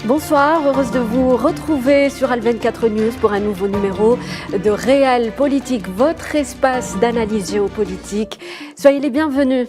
Bonsoir, heureuse de vous retrouver sur Al24 News pour un nouveau numéro de Réel Politique, votre espace d'analyse géopolitique. Soyez les bienvenus.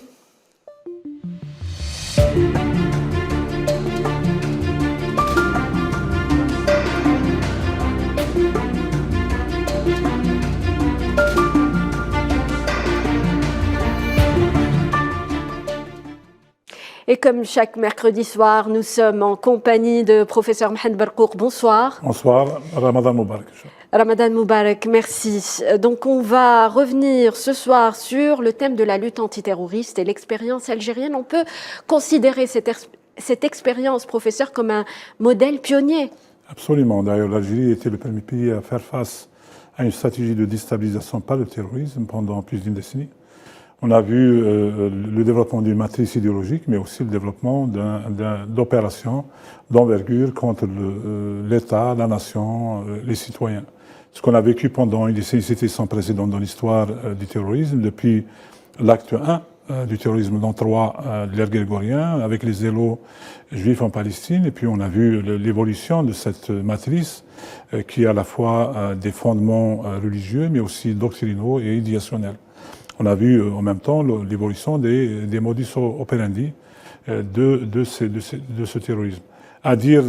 Et comme chaque mercredi soir, nous sommes en compagnie de professeur Mohamed Barkouk. Bonsoir. Bonsoir, Ramadan Moubarak. Ramadan Moubarak, merci. Donc on va revenir ce soir sur le thème de la lutte antiterroriste et l'expérience algérienne. On peut considérer cette expérience, professeur, comme un modèle pionnier. Absolument. D'ailleurs, l'Algérie était le premier pays à faire face à une stratégie de déstabilisation par le terrorisme pendant plus d'une décennie. On a vu le développement d'une matrice idéologique, mais aussi le développement d'opérations d'envergure contre l'État, la nation, les citoyens. Ce qu'on a vécu pendant une décennie, c'était sans précédent dans l'histoire du terrorisme, depuis l'acte 1 du terrorisme dans 3 de l'ère grégorien, avec les zélos juifs en Palestine. Et puis on a vu l'évolution de cette matrice qui a à la fois des fondements religieux, mais aussi doctrinaux et idéationnels. On a vu en même temps l'évolution des modus operandi de ce terrorisme. À dire,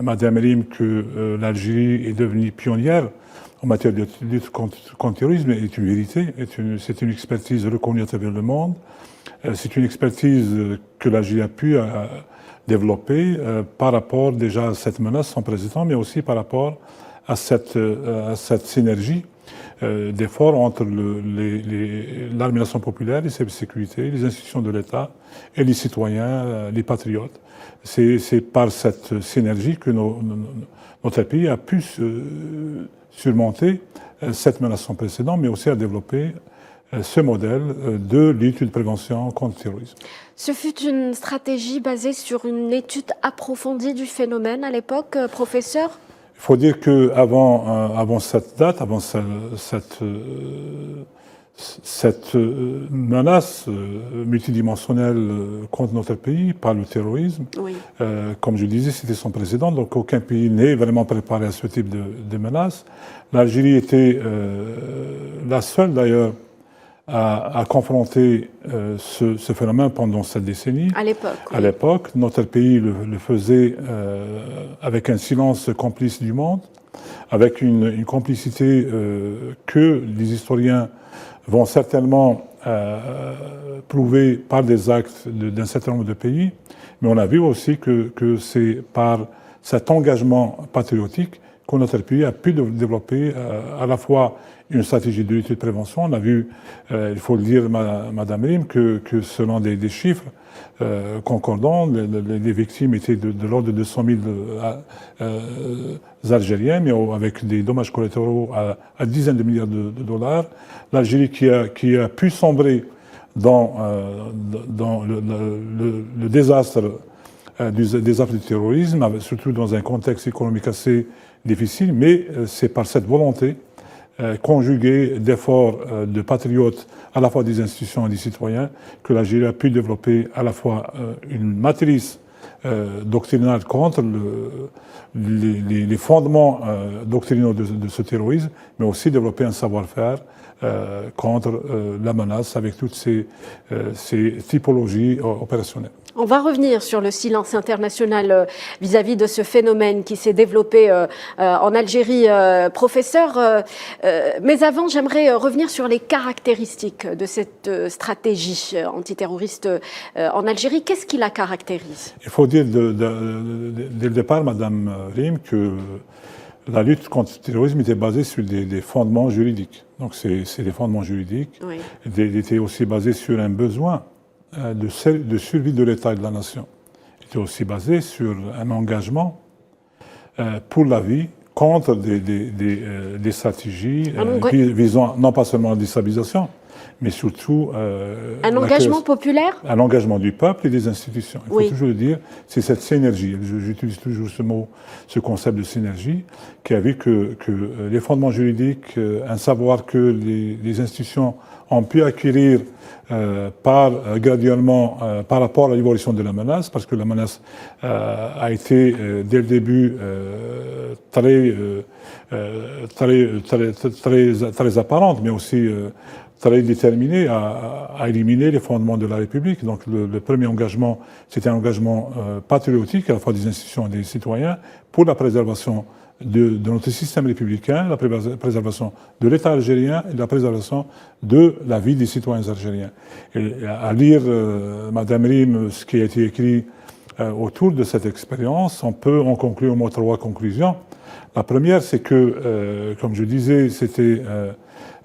Madame Rim, que l'Algérie est devenue pionnière en matière de lutte contre le terrorisme est une vérité, c'est une expertise reconnue à travers le monde. C'est une expertise que l'Algérie a pu développer par rapport déjà à cette menace sans précédent, mais aussi par rapport à cette synergie d'efforts entre l'armée nationale populaire, les services de sécurité, les institutions de l'État et les citoyens, les patriotes. C'est par cette synergie que notre pays a pu surmonter cette menace sans précédent, mais aussi à développer ce modèle de lutte et de prévention contre le terrorisme. Ce fut une stratégie basée sur une étude approfondie du phénomène à l'époque, professeur ? Il faut dire qu'avant cette date, avant cette menace multidimensionnelle contre notre pays par le terrorisme, oui. Comme je disais, c'était sans précédent, donc aucun pays n'est vraiment préparé à ce type de menace. L'Algérie était la seule d'ailleurs à confronter ce phénomène pendant cette décennie. À l'époque. Oui. À l'époque, notre pays le faisait avec un silence complice du monde, avec une complicité que les historiens vont certainement prouver par des actes d'un certain nombre de pays. Mais on a vu aussi que c'est par cet engagement patriotique que notre pays a pu développer à la fois une stratégie de lutte et de prévention. On a vu, il faut le dire, Madame Rim, que selon des chiffres concordants, les victimes étaient de l'ordre de 200 000 Algériens, mais avec des dommages collatéraux à dizaines de milliards de dollars. L'Algérie qui a pu sombrer dans le désastre du terrorisme, surtout dans un contexte économique assez difficile, mais c'est par cette volonté conjuguée d'efforts de patriotes à la fois des institutions et des citoyens que l'Algérie a pu développer à la fois une matrice doctrinale contre les fondements doctrinaux de ce terrorisme, mais aussi développer un savoir-faire contre la menace avec toutes ces typologies opérationnelles. On va revenir sur le silence international vis-à-vis de ce phénomène qui s'est développé en Algérie, professeur. Mais avant, j'aimerais revenir sur les caractéristiques de cette stratégie antiterroriste en Algérie. Qu'est-ce qui la caractérise ? Il faut dire dès le départ, Madame Rim, que la lutte contre le terrorisme était basée sur des fondements juridiques. Donc c'est des fondements juridiques. Oui. Elle était aussi basée sur un besoin de survie de l'État et de la nation. Il était aussi basé sur un engagement pour la vie contre des stratégies visant non pas seulement la déstabilisation, mais surtout... un engagement populaire? Un engagement du peuple et des institutions. Il faut oui. toujours le dire, c'est cette synergie, j'utilise toujours ce mot, ce concept de synergie, qui a vu que les fondements juridiques, un savoir que les institutions ont pu acquérir graduellement par rapport à l'évolution de la menace, parce que la menace a été dès le début très apparente, mais aussi très déterminée à éliminer les fondements de la République. Donc le premier engagement, c'était un engagement patriotique à la fois des institutions et des citoyens pour la préservation de notre système républicain, la préservation de l'État algérien et la préservation de la vie des citoyens algériens. Et à lire, Madame Rim, ce qui a été écrit autour de cette expérience, on peut en conclure au moins 3 conclusions. La première, c'est que, comme je disais, c'était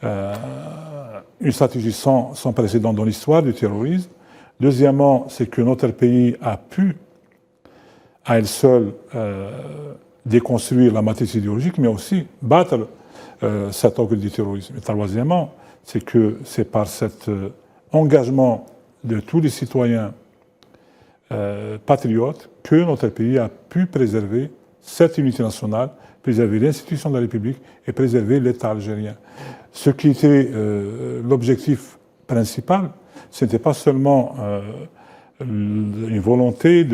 une stratégie sans précédent dans l'histoire du terrorisme. Deuxièmement, c'est que notre pays a pu, à elle seule, déconstruire la matrice idéologique, mais aussi battre cet orgue du terrorisme. Et troisièmement, c'est que c'est par cet engagement de tous les citoyens patriotes que notre pays a pu préserver cette unité nationale, préserver l'institution de la République et préserver l'État algérien. Ce qui était l'objectif principal, ce n'était pas seulement une volonté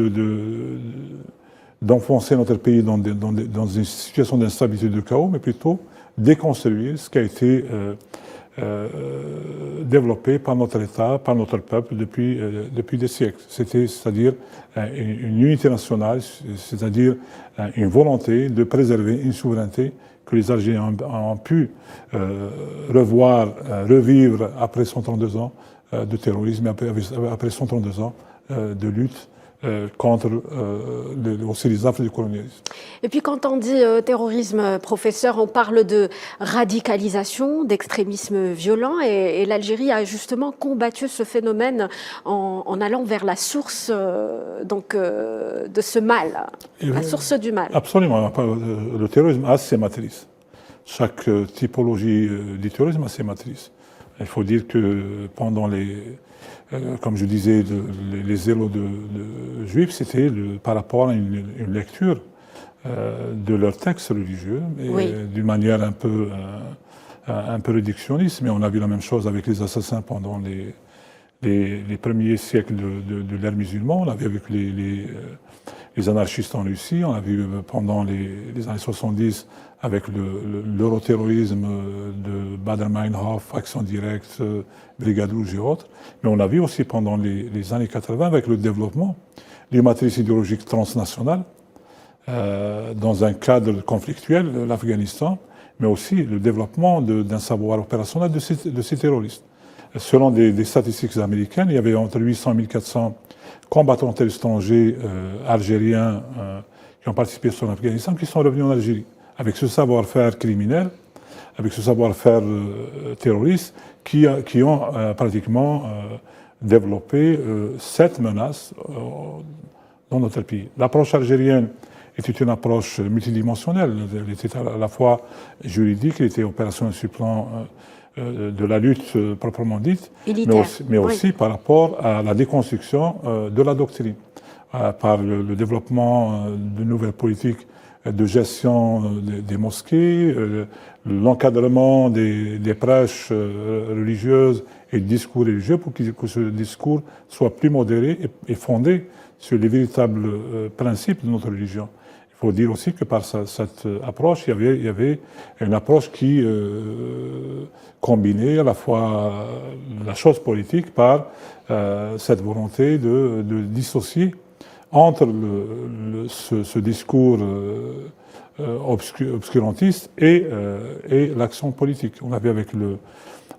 d'enfoncer notre pays dans une situation d'instabilité, de chaos, mais plutôt déconstruire ce qui a été développé par notre État, par notre peuple depuis des siècles. C'est-à-dire une unité nationale, c'est-à-dire une volonté de préserver une souveraineté que les Algériens ont pu revivre après 132 ans de terrorisme, après 132 ans de lutte contre aussi les affres du colonialisme. Et puis quand on dit terrorisme, professeur, on parle de radicalisation, d'extrémisme violent, et l'Algérie a justement combattu ce phénomène en allant vers la source de ce mal, la source du mal. Absolument. Le terrorisme a ses matrices. Chaque typologie du terrorisme a ses matrices. Il faut dire que pendant comme je disais, les zélos de juifs, c'était par rapport à une lecture de leurs textes religieux, mais d'une manière un peu réductionniste. Mais on a vu la même chose avec les assassins pendant les premiers siècles de l'ère musulmane. On l'a vu avec les anarchistes en Russie, on l'a vu pendant les années 70 avec l'euroterrorisme de Baader-Meinhof, Action Directe, Brigade Rouge et autres. Mais on l'a vu aussi pendant les années 80 avec le développement des matrices idéologiques transnationales dans un cadre conflictuel, l'Afghanistan, mais aussi le développement d'un savoir opérationnel de ces terroristes. Selon des statistiques américaines, il y avait entre 800 et 1400 combattants étrangers algériens qui ont participé sur l'Afghanistan, qui sont revenus en Algérie, avec ce savoir-faire criminel, avec ce savoir-faire terroriste, qui ont pratiquement développé cette menace dans notre pays. L'approche algérienne était une approche multidimensionnelle. Elle était à la fois juridique, elle était opérationnelle sur le plan de la lutte proprement dite, mais aussi par rapport à la déconstruction de la doctrine, par le développement de nouvelles politiques de gestion des mosquées, l'encadrement des prêches religieuses et du discours religieux pour que ce discours soit plus modéré et fondé sur les véritables principes de notre religion. Il faut dire aussi que par cette approche, il y avait une approche qui combinait à la fois la chose politique par cette volonté de dissocier entre ce discours obscurantiste et l'action politique. On a vu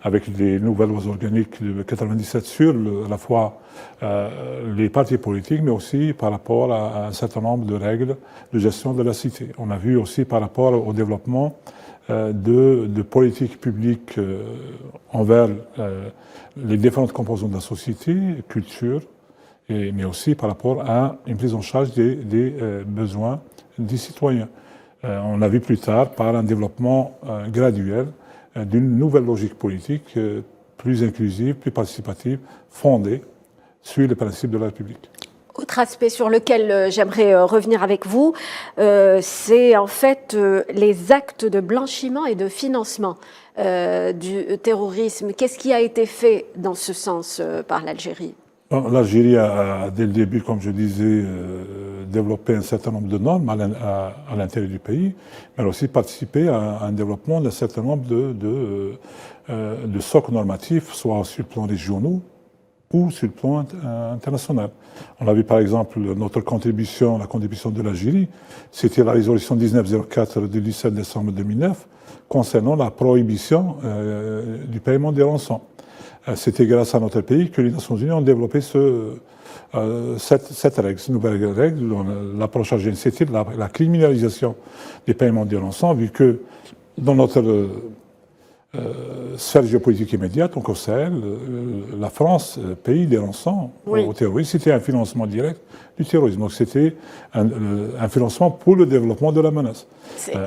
avec les nouvelles lois organiques de 97 sur à la fois les partis politiques, mais aussi par rapport à un certain nombre de règles de gestion de la cité. On a vu aussi par rapport au développement de politiques publiques envers les différentes composantes de la société, culture, mais aussi par rapport à une prise en charge des besoins des citoyens. On a vu plus tard par un développement graduel d'une nouvelle logique politique plus inclusive, plus participative, fondée sur les principes de la République. Autre aspect sur lequel j'aimerais revenir avec vous, c'est en fait les actes de blanchiment et de financement du terrorisme. Qu'est-ce qui a été fait dans ce sens par l'Algérie? L'Algérie a, dès le début, comme je disais, développé un certain nombre de normes à l'intérieur du pays, mais elle a aussi participé à un développement d'un certain nombre de socles normatifs, soit sur le plan régional ou sur le plan international. On a vu par exemple notre contribution, la contribution de l'Algérie, c'était la résolution 1904 du 17 décembre 2009 concernant la prohibition du paiement des rançons. C'était grâce à notre pays que les Nations Unies ont développé cette règle, cette nouvelle règle. L'approche algérienne, c'était la criminalisation des paiements des rançons, vu que dans notre sphère géopolitique immédiate, donc au Sahel, la France, pays des rançons au terrorisme, c'était un financement direct du terrorisme. Donc c'était un financement pour le développement de la menace.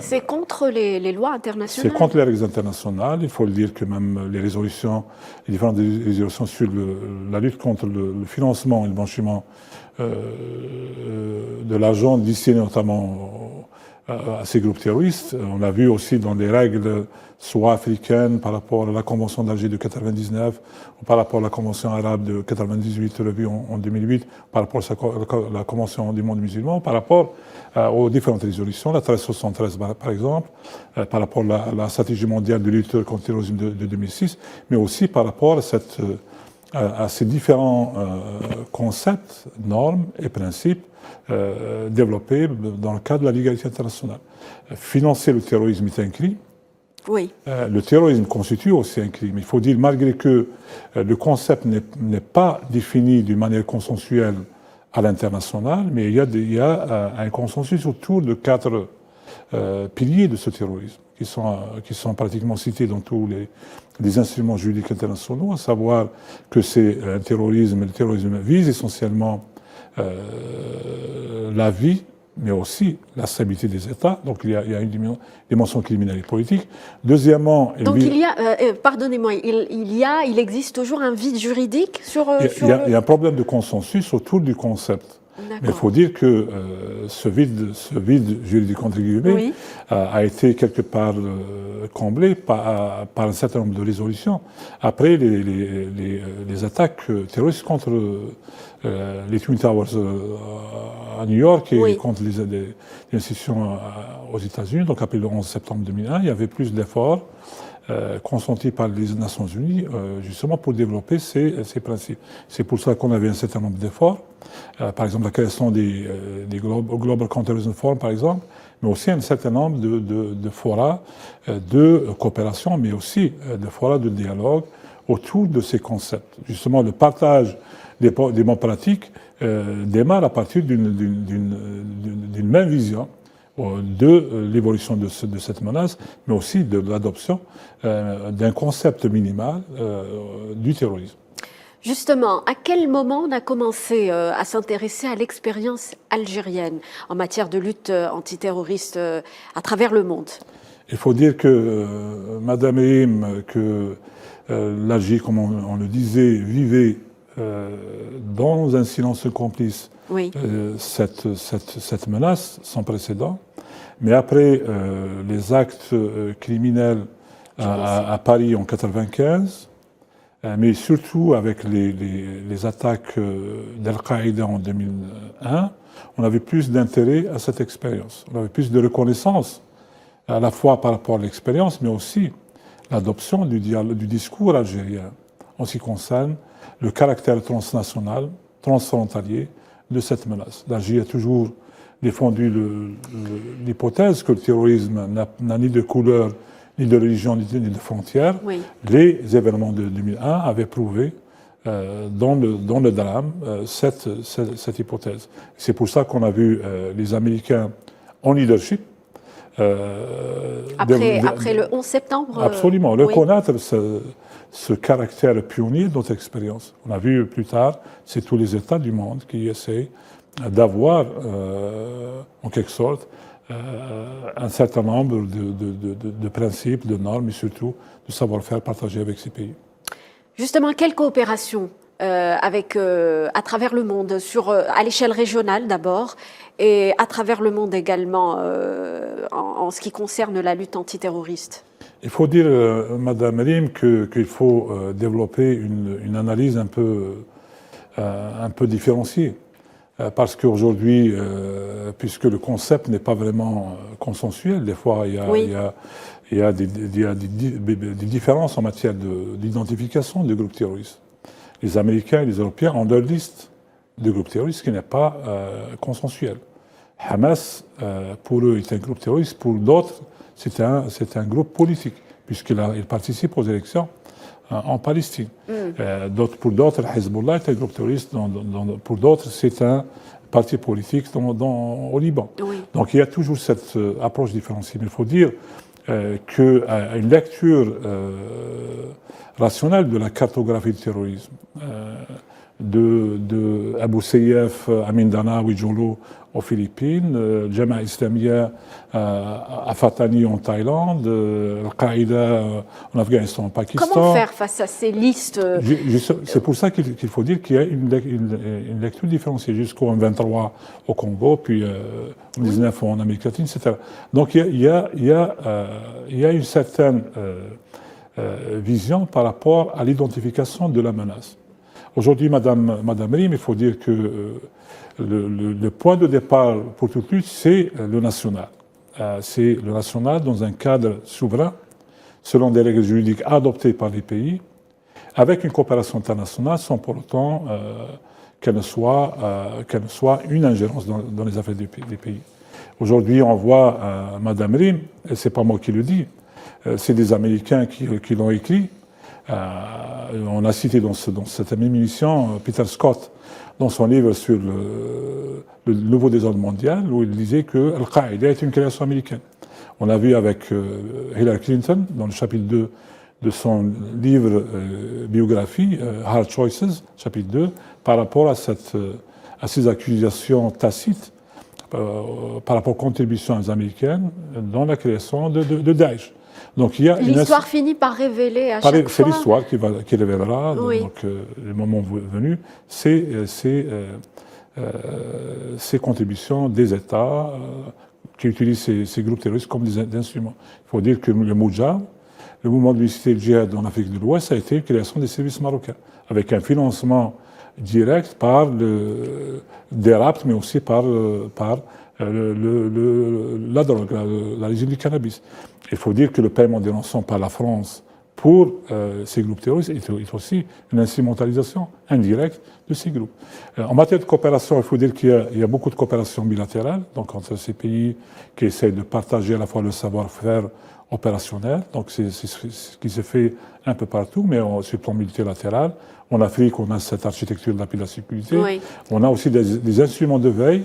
C'est contre les lois internationales? C'est contre les règles internationales. Il faut le dire que même les résolutions, les différentes résolutions sur la lutte contre le financement et le blanchiment de l'argent destiné notamment à ces groupes terroristes. On l'a vu aussi dans les règles soit africaines par rapport à la Convention d'Alger de 1999, ou par rapport à la Convention arabe de 1998 revue en 2008, par rapport à la Convention du monde musulman, par rapport aux différentes résolutions, la 1373 par exemple, par rapport à la stratégie mondiale de lutte contre le terrorisme de 2006, mais aussi par rapport à ces différents concepts, normes et principes développés dans le cadre de la légalité internationale. Financer le terrorisme est un crime. Oui. Le terrorisme constitue aussi un crime. Il faut dire, malgré que le concept n'est pas défini d'une manière consensuelle à l'international, mais il y a un consensus autour de 4 piliers de ce terrorisme qui sont pratiquement cités dans tous les instruments juridiques internationaux, à savoir que c'est un terrorisme. Le terrorisme vise essentiellement la vie, mais aussi la stabilité des États. Donc il y a une dimension criminelle et politique. Deuxièmement... Donc pardonnez-moi, il existe toujours un vide juridique sur... Il y a un problème de consensus autour du concept. Mais il faut dire que ce vide juridique, entre guillemets, a été quelque part comblé par un certain nombre de résolutions. Après les attaques terroristes contre les Twin Towers à New York et contre les institutions aux États-Unis, donc après le 11 septembre 2001, il y avait plus d'efforts consentis par les Nations Unies justement pour développer ces principes. C'est pour ça qu'on avait un certain nombre d'efforts, par exemple la création des Global Counterterrorism Forum par exemple, mais aussi un certain nombre de forats de coopération, mais aussi de forats de dialogue autour de ces concepts. Justement, le partage des bonnes pratiques démarre à partir d'une même vision de l'évolution de cette menace, mais aussi de l'adoption d'un concept minimal du terrorisme. Justement, à quel moment on a commencé à s'intéresser à l'expérience algérienne en matière de lutte antiterroriste à travers le monde? Il faut dire que, Madame Eim, que l'Algérie, comme on le disait, vivait dans un silence complice cette menace sans précédent. Mais après les actes criminels à Paris en 1995, mais surtout avec les attaques d'Al-Qaïda en 2001, on avait plus d'intérêt à cette expérience. On avait plus de reconnaissance, à la fois par rapport à l'expérience, mais aussi l'adoption du discours algérien en ce qui concerne le caractère transnational, transfrontalier de cette menace. L'Algérie a toujours défendu l'hypothèse que le terrorisme n'a ni de couleur, ni de religion, ni de frontières. Oui. Les événements de 2001 avaient prouvé dans le drame cette hypothèse. C'est pour ça qu'on a vu les Américains en leadership. Après le 11 septembre Absolument, reconnaître ce caractère pionnier de notre expérience. On a vu plus tard, c'est tous les États du monde qui essaient d'avoir, en quelque sorte, un certain nombre de principes, de normes et surtout de savoir-faire partagés avec ces pays. Justement, quelle coopération à travers le monde, à l'échelle régionale d'abord, et à travers le monde également en ce qui concerne la lutte antiterroriste? Il faut dire, Madame Rim, qu'il faut développer une analyse un peu différenciée. Parce qu'aujourd'hui, puisque le concept n'est pas vraiment consensuel, des fois il y a des différences en matière d'identification des groupes terroristes. Les Américains et les Européens ont leur liste de groupes terroristes qui n'est pas consensuelle. Hamas, pour eux, est un groupe terroriste, pour d'autres, c'est un groupe politique, puisqu'il participe aux élections en Palestine. Pour d'autres, Hezbollah est un groupe terroriste, pour d'autres, c'est un parti politique au Liban. Oui. Donc il y a toujours cette approche différenciée. Mais il faut dire qu'une lecture rationnelle de la cartographie du terrorisme, de Abu Sayyaf à Mindanao, Jolo aux Philippines, Jama'a Islamiyya à Fatani en Thaïlande, Al-Qaïda en Afghanistan, en Pakistan. Comment faire face à ces listes? C'est pour ça qu'il faut dire qu'il y a une lecture différenciée jusqu'au M23 au Congo, puis en 19 en Amérique latine, etc. Donc il y a une certaine vision par rapport à l'identification de la menace. Aujourd'hui, Madame Rim, il faut dire que le point de départ pour toute lutte, c'est le national. C'est le national dans un cadre souverain, selon des règles juridiques adoptées par les pays, avec une coopération internationale sans pour autant qu'elle ne soit une ingérence dans les affaires des pays. Aujourd'hui, on voit Madame Rim, et c'est pas moi qui le dis, c'est des Américains qui l'ont écrit. On a cité dans cette même émission Peter Scott dans son livre sur le nouveau désordre mondial, où il disait que Al-Qaïda est une création américaine. On a vu avec Hillary Clinton, dans le chapitre 2 de son livre biographie, Hard Choices, chapitre 2, par rapport à ces accusations tacites, par rapport aux contributions américaines dans la création de Daesh. Donc l'histoire finit par révéler à chaque fois. C'est l'histoire qui révélera, oui. Donc le moment venu, ces contributions des États qui utilisent ces groupes terroristes comme des instruments. Il faut dire que le Moujab, le mouvement de l'unicité du djihad en Afrique de l'Ouest, a été une création des services marocains, avec un financement direct par des rapts, mais aussi par la drogue, la résine du cannabis. Il faut dire que le paiement des rançons par la France pour ces groupes terroristes est aussi une instrumentalisation indirecte de ces groupes. En matière de coopération, il faut dire qu'il y a beaucoup de coopération bilatérale, donc entre ces pays qui essaient de partager à la fois le savoir-faire opérationnel, donc c'est ce qui se fait un peu partout, mais sur le plan multilatéral. En Afrique, on a cette architecture de la sécurité. Oui. On a aussi des instruments de veille.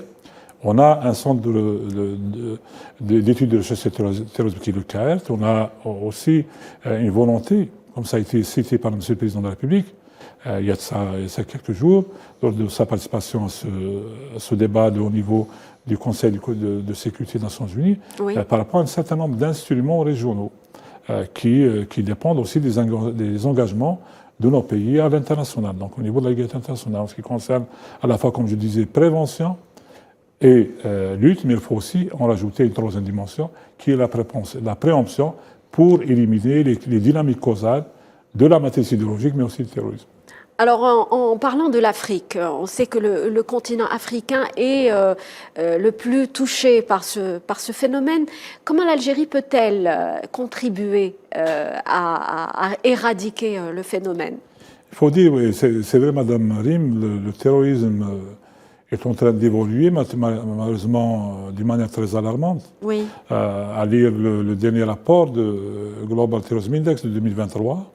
On a un centre d'études de recherche sur le terrorisme qui est le CAERT. On a aussi une volonté, comme ça a été cité par M. le Président de la République, il y a ça quelques jours, lors de sa participation à ce débat de haut niveau du Conseil de sécurité des Nations Unies, oui. Par rapport à un certain nombre d'instruments régionaux qui dépendent aussi des engagements de nos pays à l'international, donc au niveau de la légalité internationale, en ce qui concerne à la fois, comme je disais, prévention et lutte, mais il faut aussi en rajouter une troisième dimension, qui est la préemption pour éliminer les dynamiques causales de la matrice idéologique, mais aussi du terrorisme. Alors, en parlant de l'Afrique, on sait que le continent africain est le plus touché par ce phénomène. Comment l'Algérie peut-elle contribuer à éradiquer le phénomène? Il faut dire, oui, c'est vrai, Madame Rim, le terrorisme est en train d'évoluer, malheureusement d'une manière très alarmante. Oui. À lire le dernier rapport de Global Terrorism Index de 2023,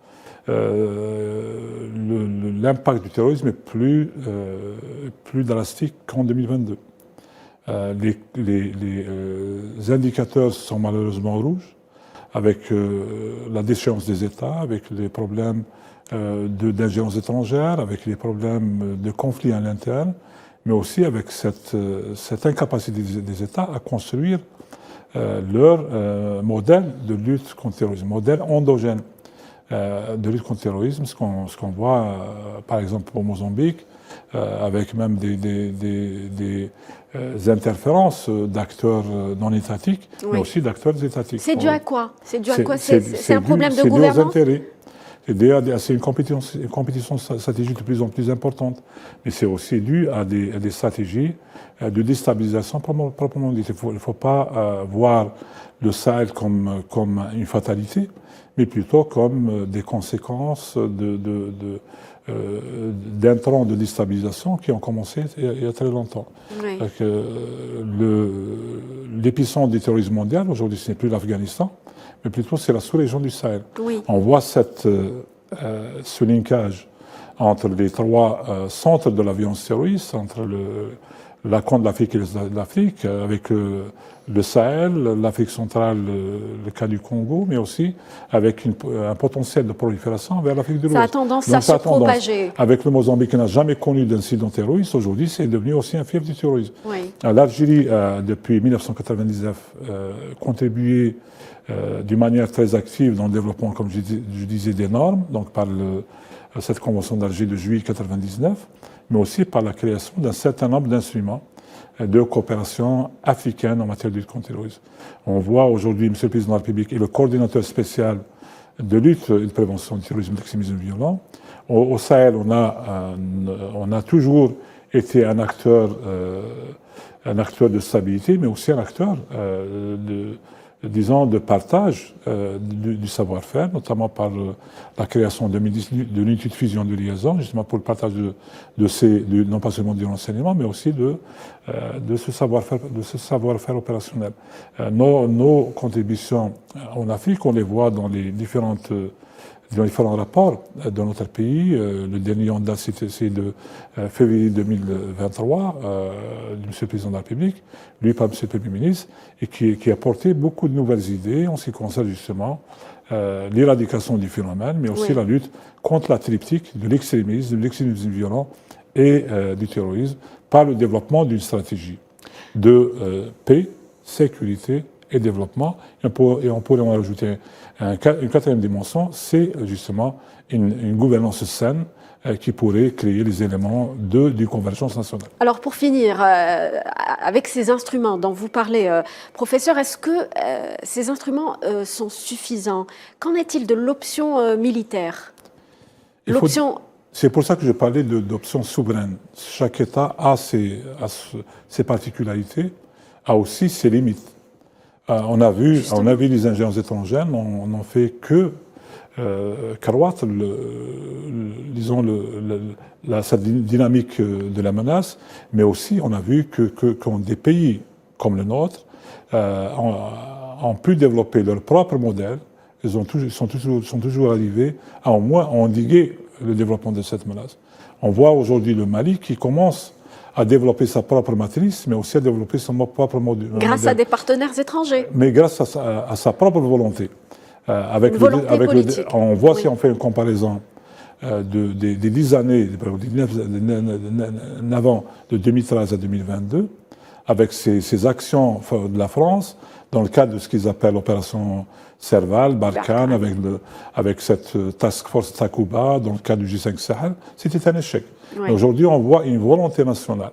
l'impact du terrorisme est plus drastique qu'en 2022. Les indicateurs sont malheureusement rouges, avec la déchéance des États, avec les problèmes d'ingérence étrangère, avec les problèmes de conflits à l'interne, mais aussi avec cette incapacité des États à construire leur modèle de lutte contre le terrorisme, modèle endogène. de lutte contre le terrorisme, ce qu'on voit par exemple au Mozambique, avec même des interférences d'acteurs non étatiques, mais aussi d'acteurs étatiques. C'est dû à quoi? C'est dû à quoi? C'est un problème de gouvernance? C'est dû aux intérêts. C'est une compétition stratégique de plus en plus importante, mais c'est aussi dû à des stratégies de déstabilisation proprement dites. Il ne faut pas voir le Sahel comme une fatalité, mais plutôt comme des conséquences d'intrants de déstabilisation qui ont commencé il y a très longtemps. Oui. L'épicentre du terrorisme mondial, aujourd'hui, ce n'est plus l'Afghanistan, mais plutôt c'est la sous-région du Sahel. Oui. On voit ce linkage entre les trois centres de la violence terroriste, entre la Corne de l'Afrique et l'Afrique, avec le Sahel, l'Afrique centrale, le cas du Congo, mais aussi avec un potentiel de prolifération vers l'Afrique de l'Ouest. Ça a tendance à se propager. Avec le Mozambique qui n'a jamais connu d'incident terroriste, aujourd'hui c'est devenu aussi un fief du terrorisme. Oui. L'Algérie a depuis 1999 contribué d'une manière très active dans le développement, comme je disais, des normes, donc par cette convention d'Alger de juillet 1999, mais aussi par la création d'un certain nombre d'instruments de coopération africaine en matière de lutte contre le terrorisme. On voit aujourd'hui, M. le Président de la République est le coordinateur spécial de lutte et de prévention du terrorisme et de l'extrémisme violent. Au Sahel, on a toujours été un acteur de stabilité, mais aussi un acteur de partage du savoir-faire, notamment par la création en 2010 de l'unité de fusion de liaison, justement pour le partage non pas seulement du renseignement, mais aussi de ce savoir-faire opérationnel. Nos contributions en Afrique, on les voit dans les différents rapports de notre pays. Le dernier en date, c'est de février 2023, du M. le Président de la République, lui par M. le Premier ministre, et qui a porté beaucoup de nouvelles idées en ce qui concerne justement l'éradication du phénomène, mais aussi la lutte contre la triptyque de l'extrémisme violent et du terrorisme, par le développement d'une stratégie de paix, sécurité et développement. Et on pourrait en ajouter une quatrième dimension, c'est justement une gouvernance saine qui pourrait créer les éléments d'une convergence nationale. Alors pour finir, avec ces instruments dont vous parlez, professeur, est-ce que ces instruments sont suffisants? Qu'en est-il de l'option militaire? C'est pour ça que je parlais d'option souveraine. Chaque État a ses particularités, a aussi ses limites. On a vu les ingérences étrangères n'ont fait que qu'accroître sa dynamique de la menace, mais aussi on a vu que quand des pays comme le nôtre ont pu développer leur propre modèle, ils sont toujours arrivés à au moins endiguer le développement de cette menace. On voit aujourd'hui le Mali qui commence à développer sa propre matrice, mais aussi à développer son propre modèle. Grâce à des partenaires étrangers. Mais grâce à sa propre volonté. Politique. On voit, si on fait une comparaison des 10 années, avant, de 2013 à 2022, avec ces actions de la France, dans le cadre de ce qu'ils appellent l'opération Serval, Barkhane, avec cette task force Takuba, dans le cadre du G5 Sahel, c'était un échec. Oui. Aujourd'hui, on voit une volonté nationale,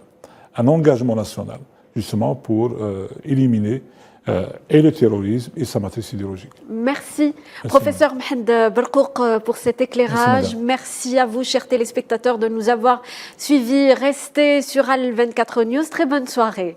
un engagement national, justement pour éliminer et le terrorisme et sa matrice idéologique. Merci, professeur Mohamed Berkouk, pour cet éclairage. Merci à vous, chers téléspectateurs, de nous avoir suivis. Restez sur Al 24 News. Très bonne soirée.